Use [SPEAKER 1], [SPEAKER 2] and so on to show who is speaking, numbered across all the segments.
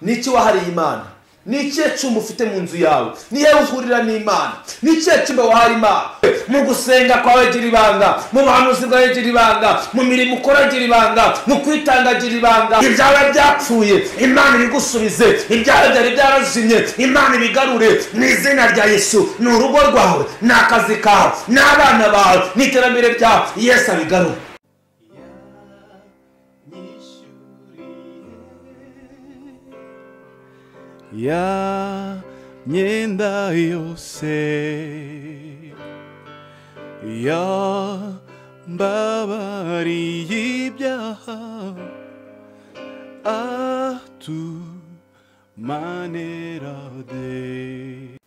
[SPEAKER 1] niki wahariye Imana? Nikihe cyumba ufite mu nzu yawe? Nihe uhurira n'Imana? Nikihe cyumba wahari Imana? Mu gusenga kwawe gira ibanga, mu buhanuzi bwawe gira ibanga, mu mirimo ukora gira ibanga, mu kwitanga gira ibanga. Ibyawe byapfuye Imana ibigusubize, ibyawe byari byarazimye Imana ibigarure mu izina rya Yesu. Ni urugo rwawe, ni akazi kawe, ni abana bawe, ni iterambere ryawe, Yesu abigarure.
[SPEAKER 2] Ya myenda yose ya mbabariye ibyaha atumanerade.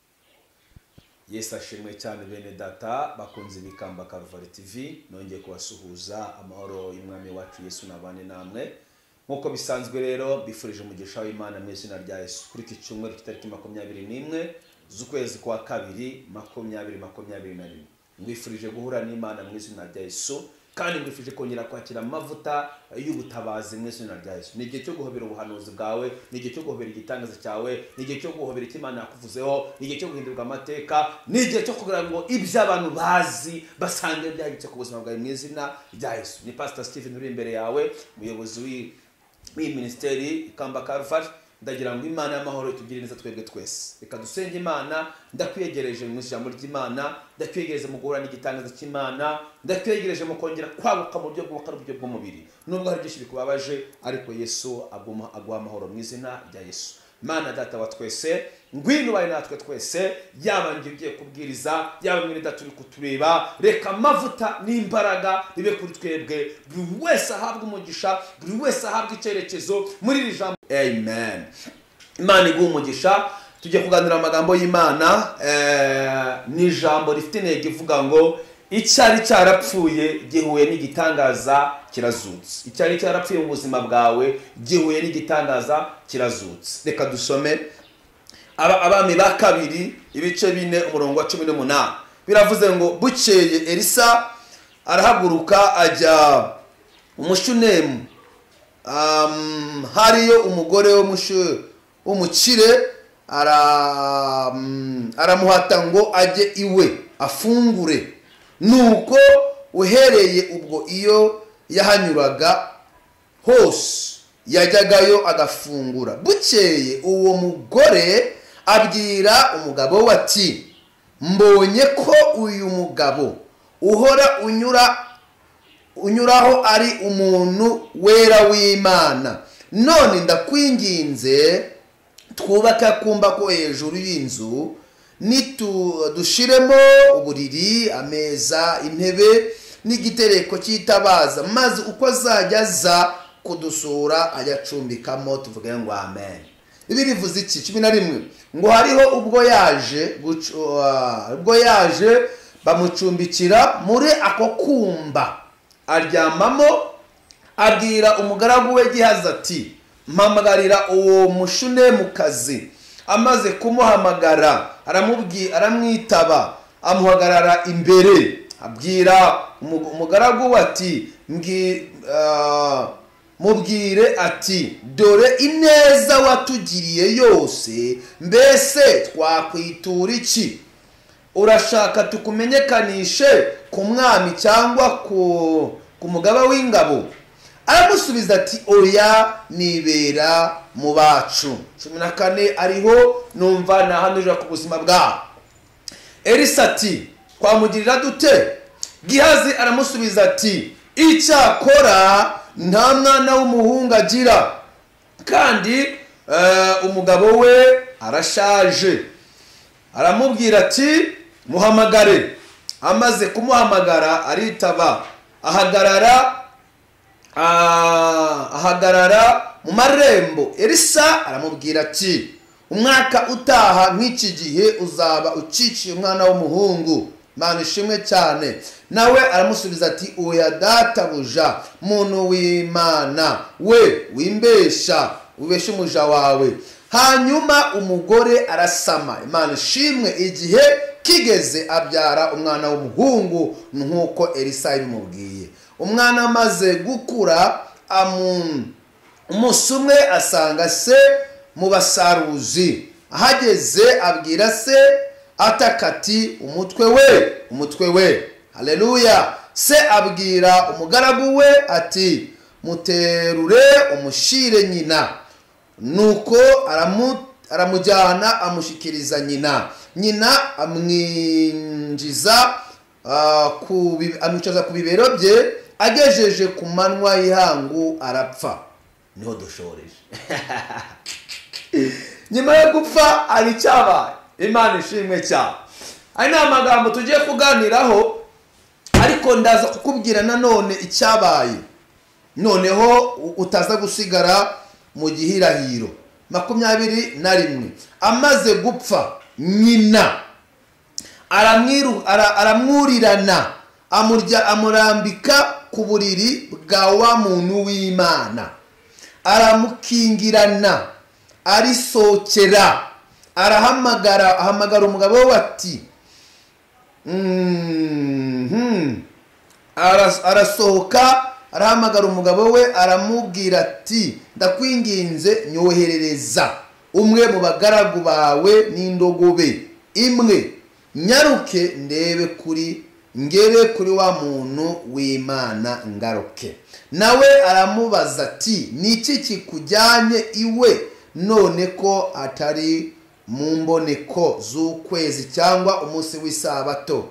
[SPEAKER 1] Yesu ashimwe cyane bene data bakunze bikamba Calvary TV, nongeye kubasuhuza amahoro y'umwami wacu Yesu nabane namwe. Nkuko bisanzwe rero bifurije umugisha w'Imana mu izina rya Yesu. Kuri iki cyumweru kitariki 21 z'ukwezi kwa kabiri 2021, ngwifurije guhura n'Imana mu izina rya Yesu, kandi ngwifurije kongera kwakira amavuta y'ubutabazi mu izina rya Yesu. Ni igihe cyo guhobera ubuhanuzi bwawe, ni igihe cyo guhobera igitangaza cyawe, ni igihe cyo guhobera icyo Imana yakuvuzeho, ni igihe cyo guhindurwa amateka, ni igihe cyo kugira ngo ibyo abantu bazi basange byagitse ku buzima bwawe mu izina rya Yesu. Ni Pastor Stephen uri imbere yawe, umuyobozi w'iyi ministeri ikamba Calvary. Ndagira ngo Imana y'amahoro itugire neza twebwe twese. Reka dusenge Imana. Ndakwiyegereje mu ijambo ry'Imana, ndakwiyegereje mu guhura n'igitangaza cy'Imana, ndakwiyegereje mu kongera kwaguka mu buryo bw'uburyo bw'umubiri. Nubwo hari byinshi bikubabaje, ariko Yesu aguha amahoro mu izina rya Yesu. Mana data wa twese, ngwino bari natwe twese, yaba ngiye ugiye kubwiriza, yaba mwene data uri kutureba, reka amavuta n'imbaraga bibe kuri twebwe, buri wese ahabwa umugisha, buri wese ahabwa icyerekezo muri iri jambo. Amen. Imana iguha umugisha. Tujye kuganira amagambo y'Imana, ni ijambo rifite intego ivuga ngo icyari cyarapfuye gihuye n'igitangaza kirazutse. Icyari cyarapfuye mu buzima bwawe gihuye n'igitangaza kirazutse. Reka dusome Abami ba kabiri ibice 4 umurongo wa 18. Biravuze ngo bukeye Elisa arahaguruka ajya Umushunemu. Hariyo umugore w'umukire aramuhata ngo ajye iwe afungure. Nuko uhereye ubwo iyo yahanyuraga hose yajyagayo agafungura. Bukeye uwo mugore abwira umugabo we ati, mbonye ko uyu mugabo uhora unyuraho ari umuntu wera w'Imana. None ndakwinginze twubaka kumba ko hejuru y'inzu, dushiremo uburiri, ameza, intebe n'igitereko cy'itabaza, maze uko azajya aza kudusura ayacumbikamo. Tuvuge ngo amen. Ibi bivuze iki? 11 ngo hariho ubwo yaje bamucumbikira muri ako kumba aryamamo, abwira umugaragu we Gihazi ati, mpamagarira uwo Mushunemukazi. Amaze kumuhamagara aramwitaba, amuhagarara imbere. Abwira umugaragu we ati, mubwire ati, dore ineza watugiriye yose, mbese twakwitura iki? Urashaka tukumenyekanishe ku mwami cyangwa ku mugaba w'ingabo? Aramusubiza ati, oya, nibera mu bacu. 14 ariho numva nahanurira ku buzima bwawe. Elisa ati, twamugirira dute? Gihazi aramusubiza ati, icyakora nta mwana w'umuhungu agira, kandi umugabo we arashaje. Aramubwira ati, muhamagare. Amaze kumuhamagara aritaba, ahagarara mu marembo. Elisa aramubwira ati, umwaka utaha nk'iki gihe uzaba ucikiye umwana w'umuhungu. Mana ishimwe cyane. Nawe aramusubiza ati, oya databuja, muntu w'Imana we, wimbesha ubeshe umuja wawe. Hanyuma umugore arasama. Imana ishimwe. Igihe kigeze abyara umwana w'umuhungu nk'uko Elisa yabimubwiye. Umwana amaze gukura, umunsi umwe asanga se mu basaruzi. Ahageze abwira se ataka ati umutwe we. Haleluya. Se abwira umugaragu we ati muterure umushire nyina. Nuko aramujyana amushikiriza nyina. Nyina amwinjiza amwicaza ku bibero bye. Agejeje ku manwa y'ihangu arapfa. Niho dushoreje. Nyuma yo gupfa ari cyabaye. Imana ishimwe cyane. Ari na magambo tugiye kuganiraho, ariko ndaza kukubwira nanone icyabaye. Noneho utaza gusigara mu gihirahiro. 21. Amaze gupfa nyina aramwurirana amurambika ku buriri bwa wa muntu w'Imana. Aramukingirana arisokera. Ahamagara umugabo we ati arasohoka. Arahamagara umugabo we aramubwira ati ndakwinginze nyoherereza umwe mu bagaragu bawe n'indogobe imwe, nyaruke ngere kuri wa muntu w'Imana ngaruke. Nawe aramubaza ati niki kikujyanye iwe, none ko atari mu mboneko z'ukwezi cyangwa umunsi w'isabato?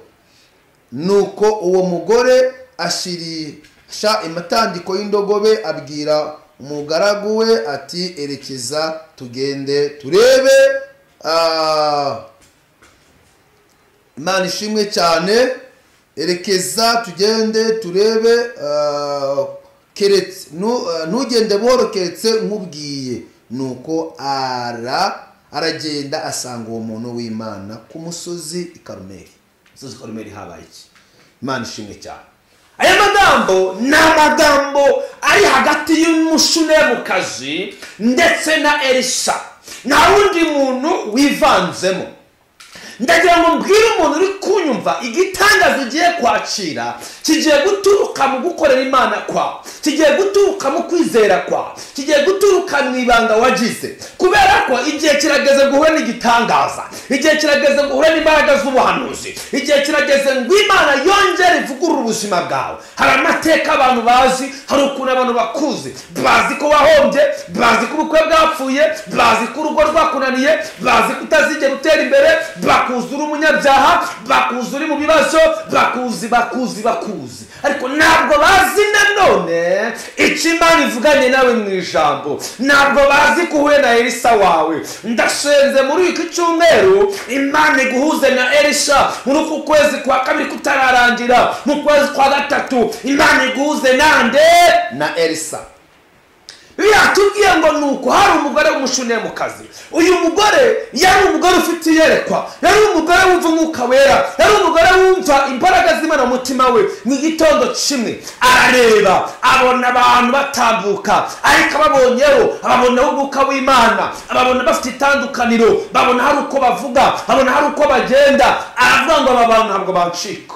[SPEAKER 1] Nuko uwo mugore ashirisha imatandiko y'indogobe abwira umugaragu we ati erekeza tugende turebe. Imana ishimwe cyane. Erekeza tugende turebe, keretse ntugende buhoro keretse nkubwiye. Nuko aragenda asanga uwo muntu w'Imana ku musozi Karumeli. Musozi Karumeli habaye iki? Imana ishimwe cyane. Aya magambo ni amagambo ari hagati y'umushunemukazi ndetse na Elisa. Nta wundi muntu wivanzemo. Ndagira ngo mbwire umuntu uri kunyumva, igitangaza ugiye kwakira kigiye guturuka mu gukorera Imana kwawe, kigiye guturuka mu kwizera kwawe, kigiye guturuka mu ibanga wagize. Kubera ko igihe kirageze guhura n'igitangaza, igihe kirageze guhura n'imbaraga z'ubuhanuzi, igihe kirageze ngo Imana yongere ivugurure ubuzima bwawe. Hari amateka abantu bazi, hari ukuntu abantu bakuzi, bazi ko wahombye, bazi ko ubukwe bwapfuye, bazi ko urugo rwakunaniye, bazi ko utazigera utera imbere, bakuzura umunyabyaha, bakuzura mu bibazo, bakuzi. Ariko ntabwo bazi nanone icyo Imana ivuganye nawe mu ijambo. Ntabwo bazi ko uhuye na Elisa wawe. Ndashenze muri iki cyumweru Imana iguhuze na Elisa. Muri uku kwezi kwa kabiri kutararangira, mu kwezi kwa gatatu Imana iguhuze na Elisa. Biratubwiye ngo nuko hari umugore w'umushunemukazi. Uyu mugore yari umugore ufite iyerekwa, yari umugore wumva umwuka wera, yari umugore wumva imbaraga z'Imana mu mutima we. Mu gitondo kimwe arareba abona abantu batambuka, ariko ababonyeho ababonaho umwuka w'Imana, ababona bafite itandukaniro, babona hari uko bavuga, babona hari uko bagenda. Aravuga ngo aba bantu ntabwo bancika.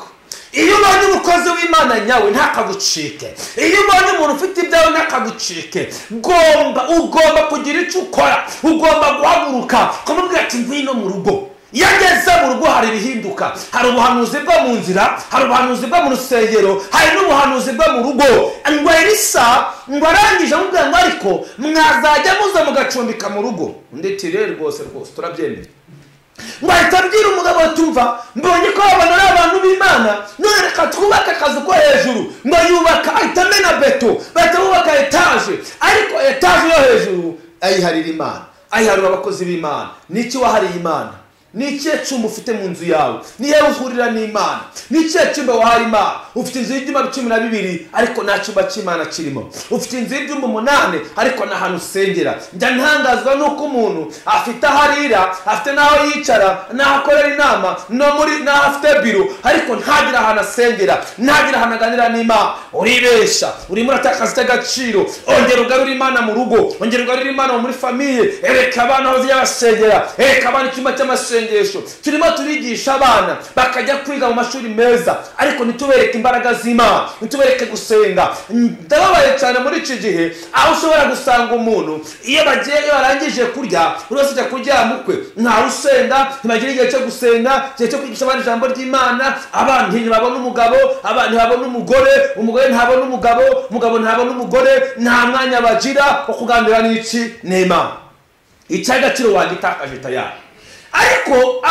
[SPEAKER 1] Iyo ubonye umukozi w'Imana nyawe ntakagucike, iyo ubonye umuntu ufite ibyawe ntakagucike. Ugomba kugira icyo ukora, ugomba guhaguruka ukamubwira ati ngwino mu rugo. Iyo ageze mu rugo hari ibihinduka. Hari ubuhanuzi bwo mu nzira, hari ubuhanuzi bwo mu rusengero, hari n'ubuhanuzi bwo mu rugo. Ngo Elisa ngo arangije amubwira ngo ariko mwazajya muza mugacumbika mu rugo. Undi tirere rwose turabyemeye. Ngo ahita abwira umugabo tumva mbonye ko abana ari abantu b'Imana, none reka twubake akazu ko hejuru. Ngo yubaka ahita amena beto, bahita bubaka etaje, ariko etaje yo hejuru ayiharira Imana, ayiharira abakozi b'Imana. Niki wahariye Imana? Nikiye cyumba ufite mu nzu yawe? Niye uhurira n'Imana? Nikiye cyumba wahari Imana? Ufite inzu y'ibyumba 12 ariko nta cyumba cy'Imana kirimo. Ufite inzu y'ibyumba 8 ariko nta hantu usengera. Njya ntangazwa nuko umuntu afite aharira, afite naho yicara, naho akorera inama, naho afite biro, ariko ntagira ahantu asengera, ntagira ahantu aganira n'Imana. Uribesha, urimo uratakaza agaciro. Ongera ugarura Imana mu rugo, ongera ugarura Imana muri famiye. Ereka abana aho zijya basengera, ereka abana icyumba cy'amasengero. masengesho, turimo turigisha abana bakajya kwiga mu mashuri meza, ariko ntitubereke imbaraga z'Imana, ntitubereke gusenga. Ndababaye cyane muri iki gihe aho ushobora gusanga umuntu iyo barangije kurya urose ajya kuryama ukwe, nta rusenga, ntibagira igihe cyo gusenga, igihe cyo kwigisha abana ijambo ry'Imana. Abana ntibabona umugabo, abana ntibabona umugore, umugore ntabona umugabo, umugabo ntabona umugore, nta mwanya bagira wo kuganira n'iki n'Imana. Icyagaciro wagitakaje tayari. Ariko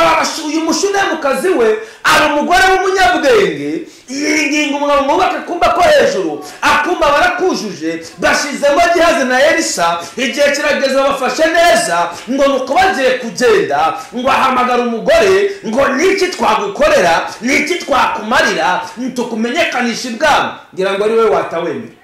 [SPEAKER 1] uyu mushunamukazi we ari umugore w'umunyabwenge, yinginga umugabo mwubake kumba ko hejuru, akumba barakujuje, bashizemo Gehazi na Elisa. Igihe kirageze babafashe neza, ngo nuko bagiye kugenda, ngo ahamagara umugore, ngo niki twagukorera, niki twakumarira, tukumenyekanisha ibwami. Ngira ngo ari we watawemera.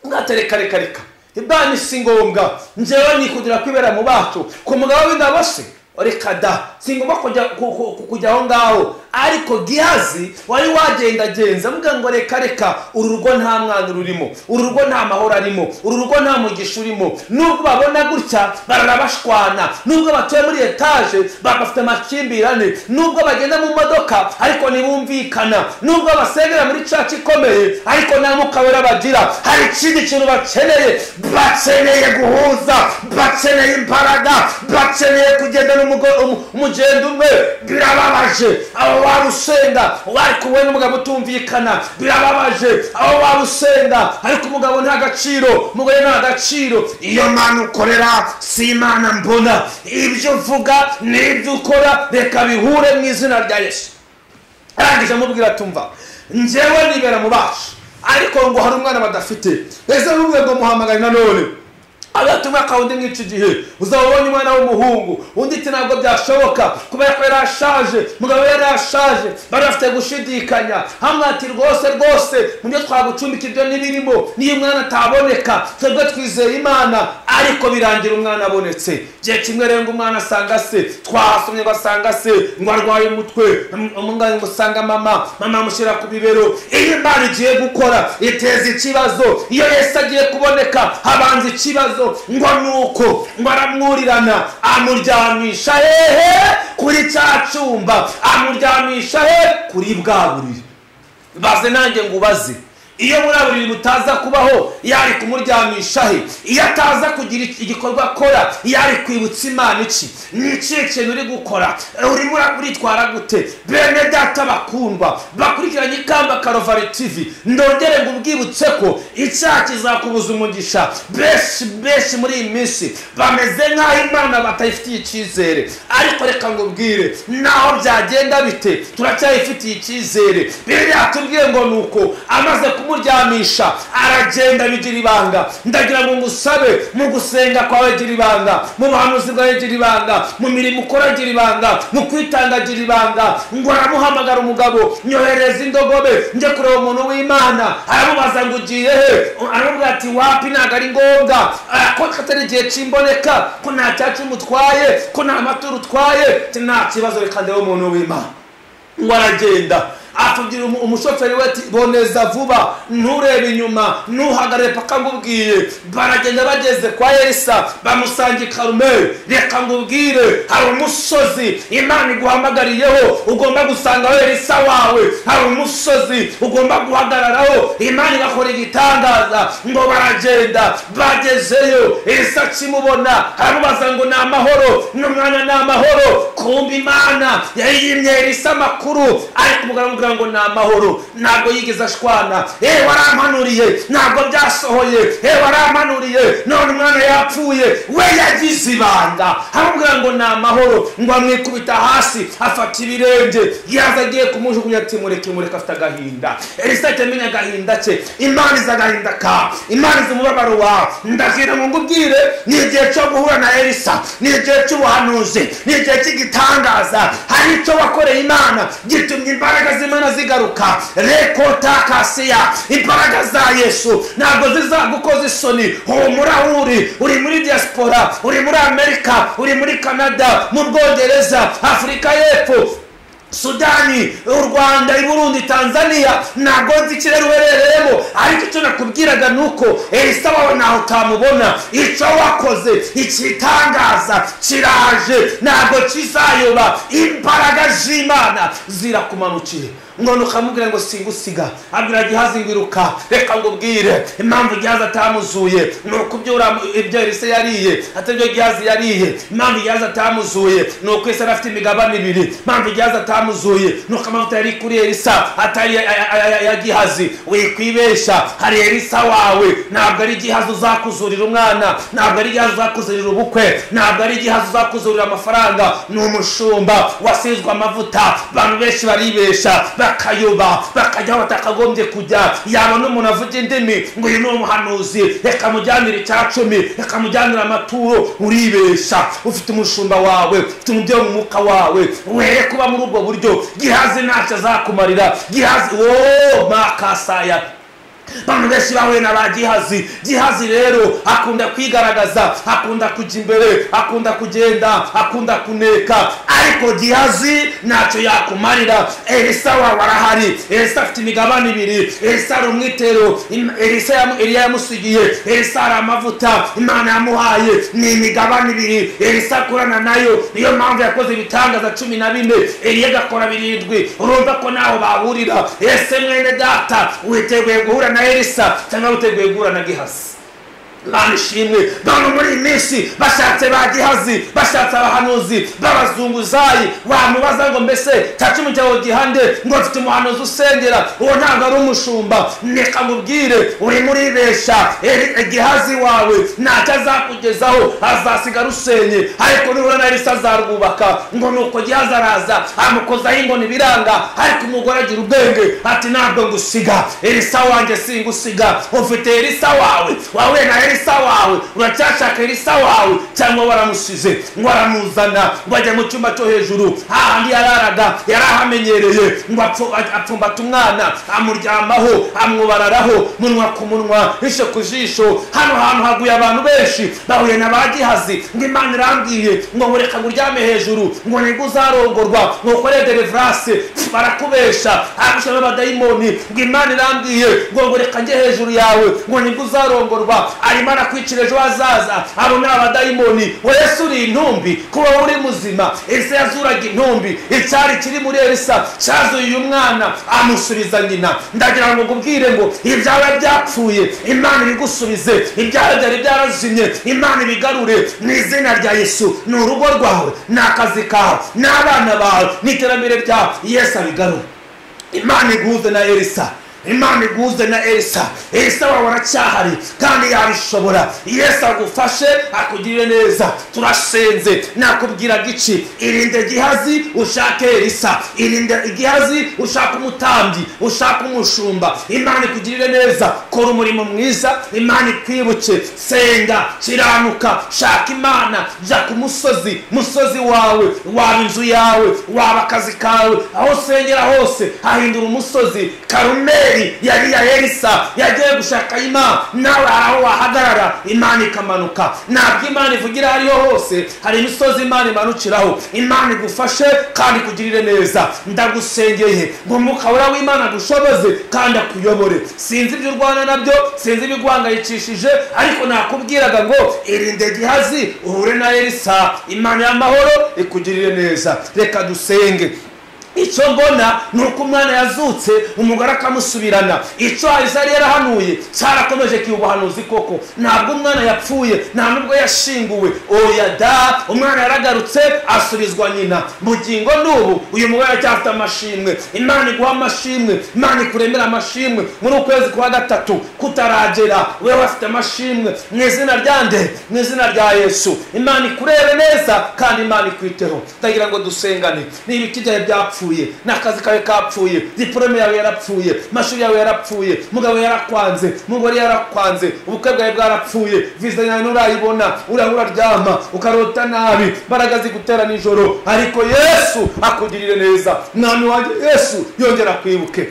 [SPEAKER 1] Ngatereka reka ibwami si ngombwa, njyewe nikudira kwibera mu bacu ku mugabo w'ingabo se. Reka da, singomba kujya aho ngaho. Ariko Gehazi wari wagendagenza avuga ngo reka uru rugo nta mwana rurimo, uru rugo nta mahoro arimo, uru rugo nta mugisha urimo. Nubwo babona gutya barabashwana, nubwo batuye muri etaje bagafite amakimbirane, nubwo bagenda mu modoka ariko ntibumvikana, nubwo basengera muri church ikomeye ariko nta mukabera bagira. Hari ikindi kintu bakeneye, bakeneye guhuza, bakeneye imbaraga, bakeneye kugenda umugendo umwe. Birababaje abo warusenga wari kuwe n'umugabo utumvikana, birababaje abo warusenga ariko umugabo nta gaciro, umugore nta gaciro. Iyo Mana ukorera si Imana mbona, ibyo uvuga n'ibyo ukora reka bihure mu izina rya Yesu. Arangije amubwira tumva, njyewe nibera mu bacu, ariko ngo hari umwana badafite. Ese n'ubwe ngo muhamagare nanone agatuma kaundi nk'iki gihe uzabonye umwana w'umuhungu, undi ati ntabwo byashoboka kubera ko yarashaje, mugabo yarashaje, barafite gushidikanya. Hamwe ati rwose mubyo twagucumbika ibyo nibirimo, niyo umwana ataboneka twebwe twizeye Imana. Ariko birangira umwana abonetse. Gihe kimwe rero ngo umwana asanga se, twasomye basanga se ngo arwaye umutwe, umwana ngo usanga mama amushyira ku bibero. Iyo Imana igiye gukora iteza ikibazo, iyo Yesu agiye kuboneka habanza ikibazo. Ngo nuko ngo aramwurirana amuryamisha hehe kuri cya cyumba, amuryamisha he kuri bwa buriri. Baze nanjye ngo ubaze, iyo muri buriri butaza kubaho yari kumuryamisha he? Iyo ataza kugira igikorwa akora yari kwibutsa Imana iki? Ni ikihe kintu uri gukora? Urimo uritwara gute? Bene data bakundwa bakurikiranye Ikamba Calvary TV, ndongere ngo ubwibutse ko icyaha kizakubuza umugisha. Benshi muri iyi minsi bameze nk'aho Imana batayifitiye icyizere, ariko reka ngo ubwire naho byagenda bite turacyayifitiye icyizere. Bibiliya tubwiye ngo nuko amaze kumuryamisha aragenda bigira ibanga. Ndagira ngo ngusabe mu gusenga kwawe gira ibanga, mu buhanuzi bwawe gira ibanga, mu mirimo ukora gira ibanga, mu kwitanga gira ibanga. Ngo aramuhamagara umugabo, nyohereza indogobe njye kureba umuntu w'Imana. Aramubaza ngo ugiye he? Aramubwira ati wapi, ntabwo ari ngombwa, ko katari igihe cimboneka, ko nta cyacu umutwaye, ko nta maturo utwaye, nta kibazo reka ndebe umuntu w'Imana. Ngo aragenda afubwira umushoferi we ati boneza vuba, nturebe inyuma, ntuhagarare paka ngubwiye. Baragenda bageze kwa Elisa bamusangiye Karumeli. Reka ngubwire hari umusozi Imana iguhamagariyeho ugomba gusangaho Elisa wawe. Hari umusozi ugomba guhagararaho Imana igakora igitangaza. Ngo baragenda bagezeyo, Elisa kimubona aramubaza ngo ni amahoro, n'umwana ni amahoro. Kumva Imana yayimye Elisa amakuru, ariko umugabo ngo ni amahoro. Ntabwo yigeze ashwana. Warampanuriye ntabwo byasohoye, warampanuriye none umwana yapfuye. We yagize ibanga, aramubwira ngo ni amahoro. Ngo amwikubita hasi afata ibirenge, yaza agiye kumujugunya ati mureke afite agahinda. Elisa atemenya agahinda cye, Imana izi agahinda ka, Imana izi umubabaro wawe. Ndagira ngo ngubwire ni igihe cyo guhura na Elisa, ni igihe cy'ubuhanuzi, ni igihe cy'igitangaza. Hari icyo wakoreye Imana gitumye imbaraga z'Imana zigaruka. Rekota kasiya, imbaraga za Yesu ntabwo zizagukoza isoni. Humura, uri muri diaspora, uri muri Amerika, uri muri Canada, mu Bwongereza, Afurika y'Epfo, Sudani, u Rwanda, i Burundi, Tanzania, ntabwo nzi ikirere uherereyemo, ariko icyo nakubwiraga nuko Elisa wawe naho utamubona. Icyo wakoze ikitangaza kiraje, ntabwo kizayoba. Imbaraga z'Imana zirakumanukire. None ukamubwira ngo singusiga, abwira Gehazi ngwiruka. Reka ngubwire impamvu Gehazi atamuzuye nuko ibyo Elisa yariye atabyo Gehazi yariye. Impamvu Gehazi atamuzuye nuko Elisa afite imigabane 2. Impamvu Gehazi atamuzuye nuko amavuta yari kuri Elisa atari ya Gehazi. Wikwibesha, hari Elisa wawe. Ntabwo ari Gehazi uzakuzurira umwana, ntabwo ari Gehazi uzakuzurira ubukwe, ntabwo ari Gehazi uzakuzurira amafaranga. Ni umushumba wasizwe amavuta. Abantu benshi baribesha bakayoba, bakajya batakagombye kujya. Yabona umuntu avuga indimi ngo uyu ni umuhanuzi, reka mujyanire icya 10, reka mujyanire amaturo. Uribesha. Ufite umushumba wawe, ufite umubyeyi mu mwuka wawe, were kuba muri ubwo buryo. Gehazi ntacyo azakumarira. Gehazi makasaya. Abantu benshi bahuye na ba Gehazi. Gehazi rero akunda kwigaragaza, akunda kujya imbere, akunda kugenda, akunda kuneka, ariko Gehazi ntacyo yakumarira. Elisa wawe arahari. Elisa afite imigabane 2. Elisa ari umwitero. Eliya yamusigiye. Elisa ari amavuta Imana yamuhaye, ni imigabane 2. Elisa akorana nayo, niyo mpamvu yakoze ibitangaza 14. Eliya agakora 7. urumva ko naho bahurira. Ese mwene data, witeguye guhura na Elisa cyangwa witeguye guhura na Gehazi? Manishimwe. Bano muri minsi bashatse ba Gehazi, bashatse abahanuzi b'abazunguzayi. Wamubaza ngo mbese tacu cyawo gihande ngo mfite umuhanuzi usengera, uwo ntabwo ari umushumba. Neka ngubwire, uri muri besha. Gehazi wawe ntacyo azakugezaho, azasigara usenye. Ariko nubona na Elisa azarwubaka. Ngo nuko Gehazi araza amukozaho ingoni biranga, ariko umugore agira ubwenge ati ntabwo ngusiga. Elisa wanjye singusiga. Ufite Elisa wawe na Elisa wawe, uracyashaka Elisa wawe cyangwa waramusize? Ngo aramuzana, ngo ajya mu cyumba cyo hejuru hahandi yararaga, yarahamenyereye. Ngo apfumbata umwana, amuryamaho, amwubararaho, munwa ku munwa, jisho ku jisho. Hano hantu haguye abantu benshi bahuye na ba Gehazi. Ngo Imana irambwiye ngo mureka nguryame hejuru, ngo nibwo uzarongorwa, ngo ukore deliverance. Barakubesha, agushaka abadayimoni. Ngo Imana irambwiye ngo reka njye hejuru yawe, ngo nibwo uzarongorwa. Arimo arakwicira ejo hazaza. Abo ni abadayimoni. Yesu uri intumbi, kuba uri muzima. Elisa yazuraga intumbi. Icyari kiri muri Elisa cyazuye uyu mwana, amusubiza nyina. Ndagira ngo ngubwire ngo ibyawe byapfuye, Imana ibigusubize. Ibyawe byari byarazimye, Imana ibigarure mu izina rya Yesu. Ni urugo rwawe, ni akazi kawe, n'abana bawe, n'iterambere ryawe, Yesu abigarure. Imana iguze na Elisa. Imana iguze na Elisa. Elisa wawe aracyahari kandi yabishobora. Yesu agufashe akugirire neza. Turasenze. Nakubwira gici, irinde Gehazi ushake Elisa. Irinde Gehazi ushaka umutambyi, ushaka umushumba. Imana ikugirire neza. Kora umurimo mwiza, Imana ikwibuke. Senga, kiranuka, shaka Imana. Jya ku musozi wawe, waba inzu yawe, waba akazi kawe, aho sengera hose hahindura umusozi. Karumeli yari ya Elisa, yagiye gushaka Imana. Nawe aho wahagarara, Imana ikamanuka. Ntabwo Imana ivugira hariho hose, hari imisozi Imana imanukiraho. Imana igufashe kandi kugirire neza. Ndagusengeye ngo umwuka w'Imana agushoboze kandi akuyobore. Sinzi ibyo urwana nabyo, sinzi ibiguhangayikishije, ariko nakubwiraga ngo irinde Gehazi uhure na Elisa. Imana y'amahoro ikugirire neza. Reka dusenge. Icyo mbona nuko umwana yazutse, umugore akamusubirana. Icyo Elisa yari yarahanuye cyarakomeje kiubuhanuzi koko. Ntabwo umwana yapfuye, nta nubwo yashinguwe. Oya da, umwana yaragarutse asubizwa nyina. Bugingo n'ubu uyu mugore aracyafite amashimwe. Imana iguha amashimwe, Imana ikuremera amashimwe. Muri ukwezi kwa 3 kutaragera, wewe wafite amashimwe mu izina ryande, mu izina rya Yesu. Imana ikurebe neza kandi Imana ikwiteho. Ndagira ngo dusengane. Niba ikijya byapfuye, n'akazi kawe kapfuye, diplome yawe yarapfuye, mashuri yawe yarapfuye, mugabo yarakwanze, mugore yarakwanze, ubukwe bwawe bwarapfuye, visa yawe nurayibona, uraryama ukarota nabi, baraga zigutera nijoro, ariko Yesu akugirire neza. Mwami wanjye Yesu yongera kwibuke.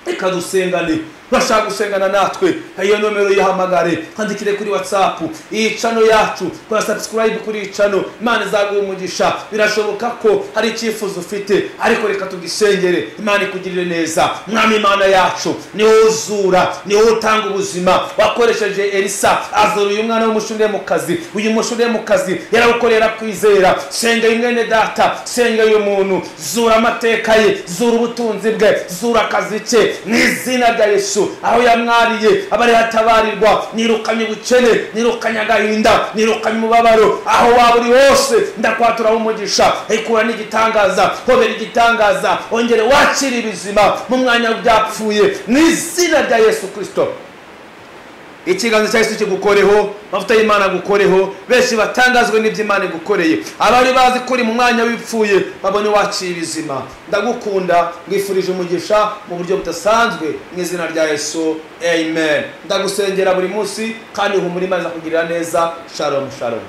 [SPEAKER 1] Reka dusengane. urashaka gusengana natwe, iyo nomero yihamagare, andikire kuri WhatsApp, iyi channel yacu, kora subscribe kuri iyi channel. Imana izaguha umugisha. Birashoboka ko hari icyifuzo ufite, ariko reka tugisengere, Imana ikugirire neza. Mwami Imana yacu ni uzura, ni utanga ubuzima. Wakoresheje Elisa azura uyu mwana w'umushundemukazi, uyu mushundemukazi yarawukorera kwizera. Senga imwene data, senga uyu muntu, zura amateka ye, zura ubutunzi bwe, zura akazi ke mu izina rya Yesu. Aho yamwariye abari hatabarirwa, nirukanye ubukene, nirukanye agahinda, nirukanye umubabaro. Aho waba uri hose ndakwatura umugisha, ikura n'igitangaza, hobera igitangaza, ongere wakira ibizima mu mwanya w'ibyapfuye mu izina rya Yesu Kristo. Ikiganza cya Yesu kigukoreho, mavuta y'Imana gukoreho, benshi batangazwe n'iby'Imana gukoreye. Abari bazi kuri mu mwanya w'ipfuye babone waciye ibizima. Ndagukunda, ngifurije umugisha mu buryo budasanzwe mu izina rya Yesu. Amen. Ndagusengera buri munsi kandi uhumura Imana kugirira neza. Shalom shalom.